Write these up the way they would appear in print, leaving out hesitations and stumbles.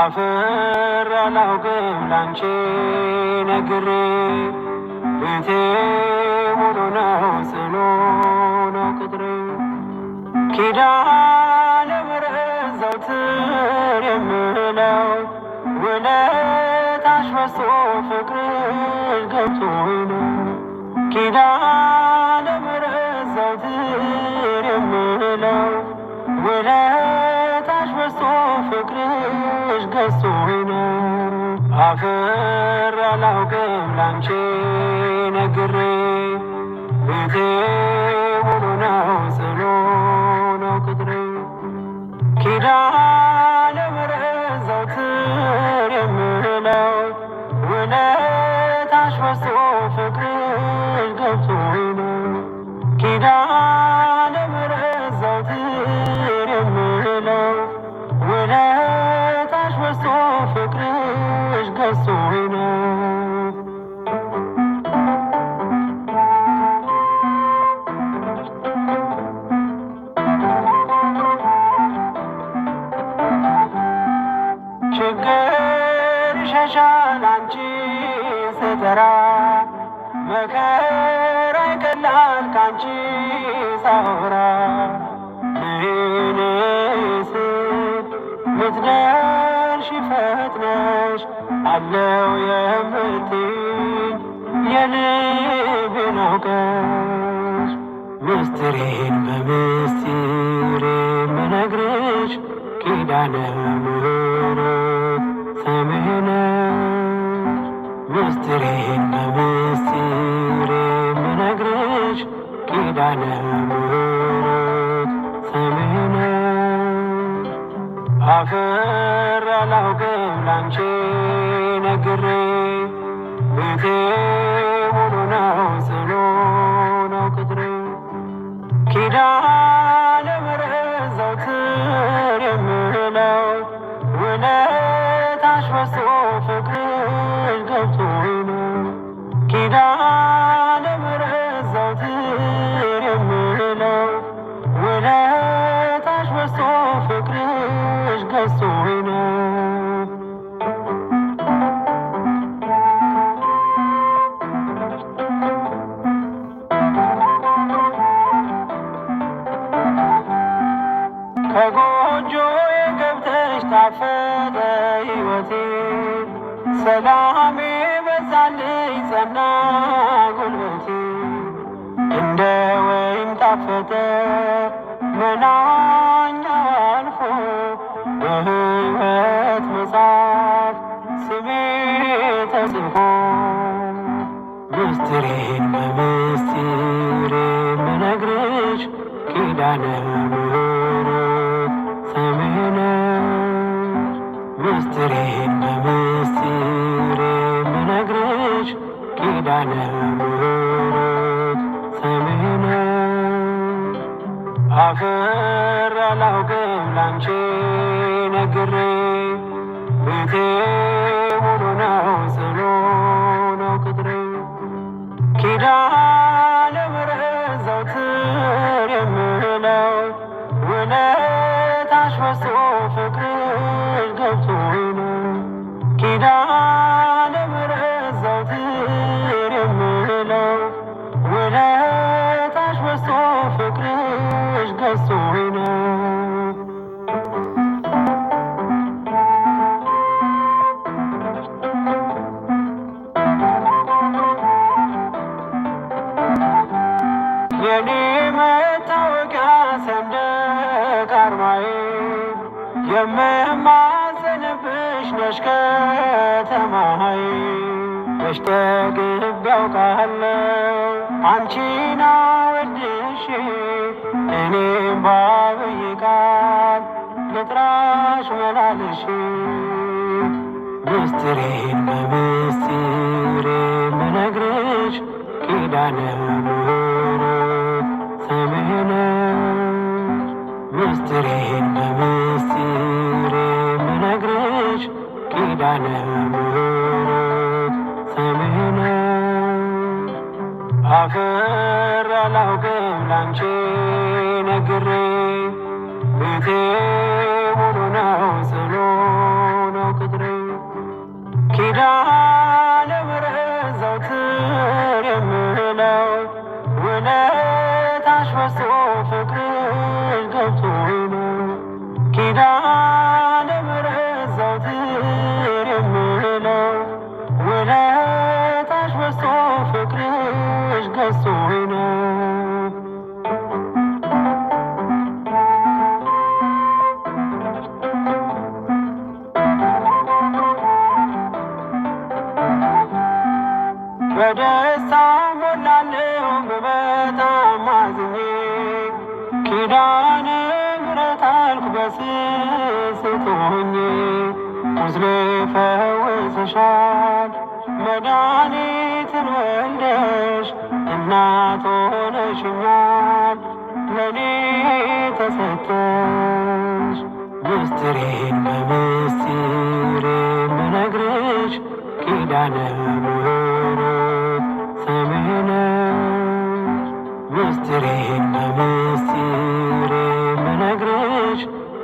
አፍሬ አላውቅም ላንቺ ነግሬ ቤቴ ሙሉ ነው ጽኑ ነው ቅጥሬ ኪዳነ ምሕረት ዘወትር የምለው ውለታሽ በዝቶ ፍቅርሽ ገብቶኝ ነው ኪዳነ ምሕረት ዘወትር የምለው ውለታሽ በዝቶ ፍቅርሽ ገዝቶኝ ነው አፍሬ አላውቅም ላንቺ ነግሬ ቤቴ ሙሉ ነው ጽኑ ነው ቅጥሬ ኪዳነ ምሕረት ዘወትር የምለው ውለታሽ በዝቶ ፍቅርሽ ገብቶኝ ነው ኪዳነ ምሕረት ዘወትር የምለው ውለታሽ በዝቶ ፍቅርሽ ገዝቶኝ ነው ችግር ይሸሻል አንቺ ስጠራ መከራ ይቀላል ካንቺ ሳወራ እኔስ ምትደርሺ ፈጥነሽ አለው የምትይኝ የልቤን አውቀሽ ምስጢሬን በምስጢር የምነግርሽ ኪዳነ ምሕረት ሰሚዕ ነሽ ምስጢሬን በምስጢር የምነግርሽ ኪዳነ ምሕረት ሰሚዕ ነሽ አፍሬ አላውቅም ላንቺ ነግሬ ቤቴ ሙሉ ነው ጽኑ ነው ቅጥሬ ኪዳነ ምሕረት ዘወትር የምለው ውለታሽ በዝቶ ፍቅርሽ ገብቶኝ ነው ኪዳነ ምሕረት ዘወትር የምለው ውለታሽ በዝቶ ፍቅርሽ ገዝቶኝ ነው ከጎጆዬ ገብተሽ ጣፈጠ ሕይወቴ ሰላሜ በዛልኝ ጸና ጉልበቴ እንደ ወይን ጣፈጠ መናኛው አልፎ በሕይወት መጽሐፍ ስሜ ተጽፎ ምስጢሬን በምስጢር የምነግርሽ ኪዳነ ምሕረት ሰሚዕ ነሽ ምስጢሬን በምስጢር የምነግርሽ ኪዳነ ምሕረት ሰሚዕ ነሽ አፍሬ አላውቅም ላንቺ ነግሬ ቤቴ ሙሉ ነው ጽኑ ነው ቅጥሬ ኪዳነ ምሕረት ዘወትር የምለው ውለታሽ በዝቶ ፍቅርሽ ገብቶኝ ነው ኪዳነ ምሕረት ዘወትር የምለው ውለታሽ በዝቶ ፍቅርሽ ገዝቶኝ ነው የኔ መታወቂያ ሰንደቅ ዓርማዬ የምማጸንብሽ ነሽ ከተማዬ በሽ ተግቤ አውቃለሁ አንቺን አወድሼ እኔም ባብይ ቃል ልጥራሽ መላልሼ ምስጢሬን በምስጢር የምነግርሽ ኪዳነ ምሕረት ሰሚዕ ነሽ ምስጢሬን በምስጢር የምነግርሽ ኪዳነ ምሕረት ሰሚዕ ነሽ አፍሬ አላውቅም ላንቺ ነግሬ ቤቴ ሙሉ ነው ጽኑ ነው ኪዳነ ምሕረት ዘወትር የምለው ውለታሽ በዝቶ ፍቅርሽ ገብቶኝ ነው። ኪዳነ ምሕረት ዘወትር የምለው ውለታሽ በዝቶ ፍቅርሽ ገዝቶኝ ነው። በደስታ ሞላለሁ ብመጣም አዝኜ ኪዳነ ምሕረት አልኩ በስስት ሆኜ። ቁስሌ ፈውሰሻል መድኃኒትን ወልደሽ እናት ሆነሽኛል ለኔ ተሰጠሽ። ምስጢሬን በምስጢር የምነግርሽ ኪዳነ ምሕረት ስምሽ ነሽ። ምስጢሬን በምስጢር የምነግርሽ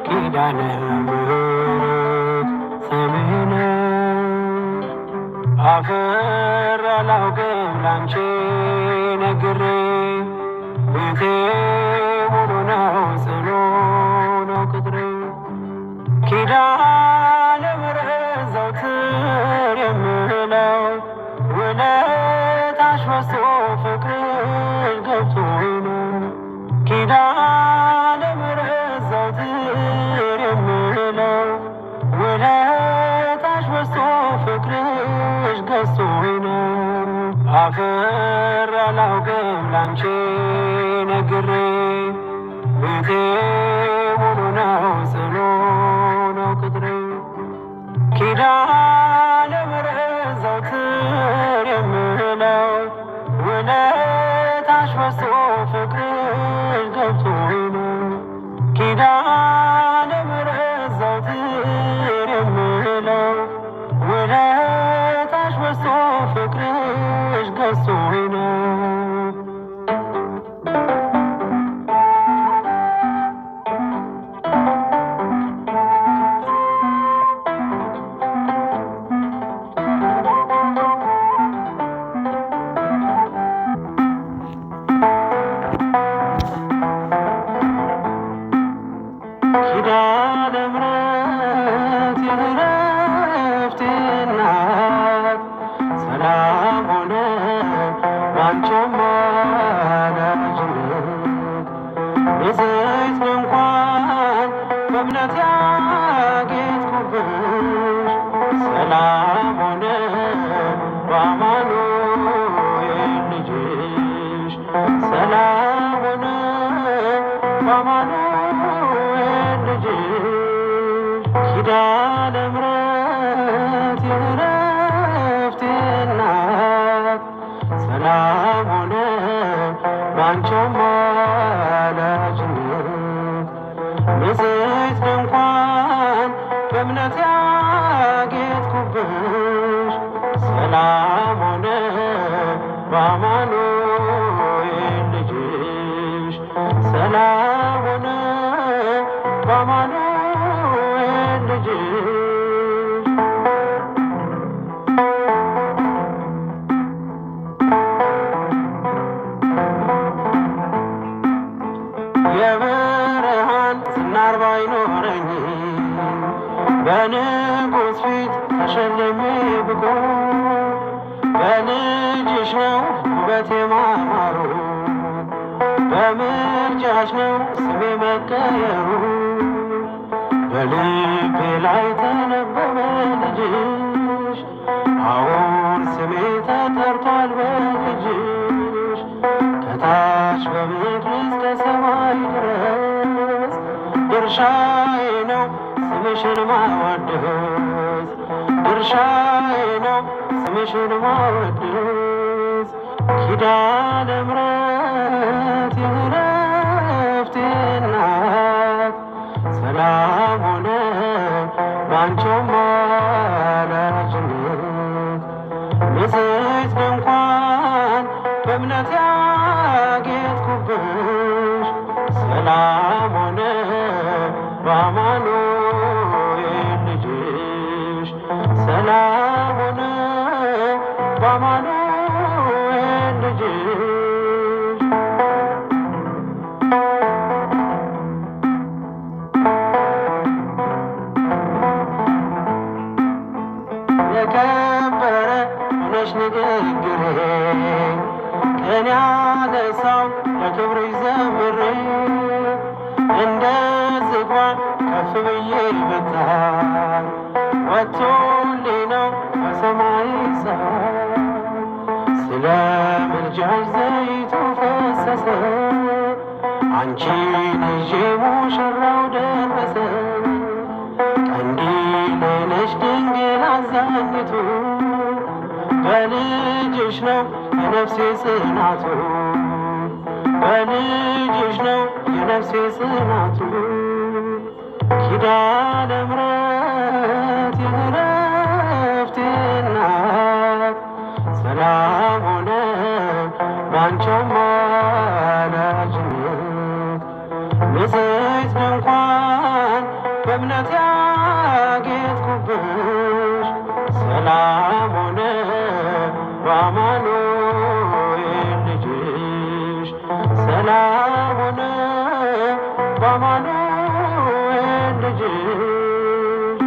ኪዳነ ምሕረት ስምሽ ነሽ። አፍሬ አላውቅም ላንቺ ነግሬ ቤቴ ሙሉ ነው ጽኑ ነው ቅጥሬ። ኪዳነ ምሕረት ዘወትር የምለው ውለታሽ በዝቶ ፍቅርሽ ገብቶኝ ነው። ኪዳነ ምሕረት ዘወትር የምለው ውለታሽ በዝቶ ፍቅርሽ ገዝቶኝ ነው። አፍሬ አላውቅም ላንቺ ነግሬ ቤቴ ሙሉ ነው ጽኑ ነው ቅጥሬ። ኪዳነ ምሕረት ዘወትር የምለው ውለታሽ በዝቶ ፍቅርሽ ገብቶኝ ነው። ኪዳነ ምሕረት ዘወትር የምለው ውለታሽ በዝቶ ፍቅርሽ ገዝቶኝ ነው። ኪዳነ ምሕረት የዕረፍቴ እናት ሰላም ሆነ ባንቺ አማላጅነት። በዘይት ድንኳን በእምነት ያጌጥኩብሽ ሰላም ሆነ በአማኑኤል ልጅሽ። ሰላም ሆነ በአማኑኤል ልጅሽ። ኪዳነ ምሕረት የዕረፍቴ እናት ሰላም ሆነ ባንቺ አማላጅነት። በዘይት ድንኳን በእምነት ያጌጥኩብሽ ሰላም ሆነ በአማኑኤል ልጅሽ። ሰላም ሆነ በአማኑኤል ልጅሽ። የብርሃን ዝናር ባይኖረኝ በንጉሥ ፊት ተሸልሜ ብቆ በልጅሽ ነው ውበቴ ማማሩ በምልጃሽ ነው ስሜ መቀየሩ። በልቤ ላይ ተነበበ ልጅሽ አሁን ስሜ ተጠርቷል በልጅሽ። ከታች በምድር እስከ ሰማይ ድረስ ድርሻዬ ነው ስምሽን ማወደስ። ድርሻዬ ነው ስምሽን ማወደስ። ኪዳነ ምሕረት የዕረፍቴ እናት ሰላም ሆነ ባንቺ አማላጅነት። በዘይት ድንኳን በእምነት ያጌጥኩብሽ ሰላም ሆነ በአማኑኤል ልጅሽ። ሰላም ሆነ በአማኑኤል ልጅሽ የከበረ ሆነሽ ንግግሬ ቅኔ ያነሳው ለክብርሽ ዘምሬ እንደ ዝግባ ከፍ ብዬ ብታይ ወጥቶልኝ ነው በሰማይ ፀሐይ ስለ ምልጃሽ ዘይቱ ፈሰሰ አንቺን ይዤ ሙሽራው ደረሰ ቀንዲሌ ነሽ ድንግል አዛኝቱ በልጅሽ ነው የነፍሴ ጽናቱ በልጅሽ ነው የነፍሴ ጽናቱ ኪዳነ ምሕረት የዕረፍቴ እናት ሰላም ሆነ ባንቺ አማላጅነት ንጽሕት ድንኳን በእምነት ያጌጥኩብሽ ሰላም ሆነ በአማኑኤል ልጅሽ ሰላም ሆነ በአማኑኤል ልጅሽ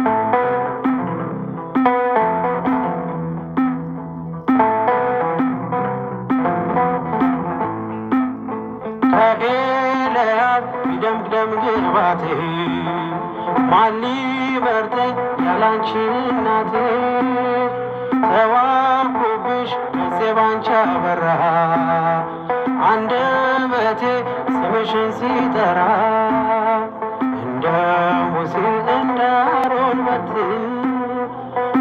ከኤልያብ ቢደምቅደም ግባቴ ማን ሊመርጠኝ ያላንቺ እናቴ ተዋብኩብሽ ገፄ ባንቺ አበራ አንደበቴ ስምሽን ሲጠራ እንደ ሙሴ እንደ አሮን በትር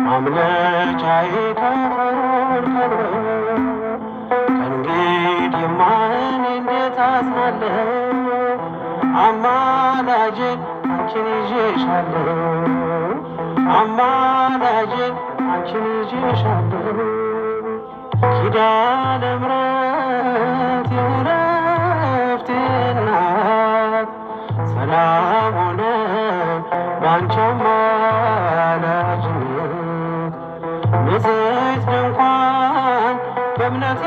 ማምለጫዬ ከፈርዖን ቀንበር ከእንግዲህማ እኔ እንዴት አዝናለሁ አማላጄን አንቺን ይዤሻለሁ አማላጄን አንቺን ይዤሻለሁ ኪዳነ ምሕረት የዕረፍቴ እናት ሰላም ሆነ ባንቺ አማላጅነት ንጽሕት ድንኳን በእምነት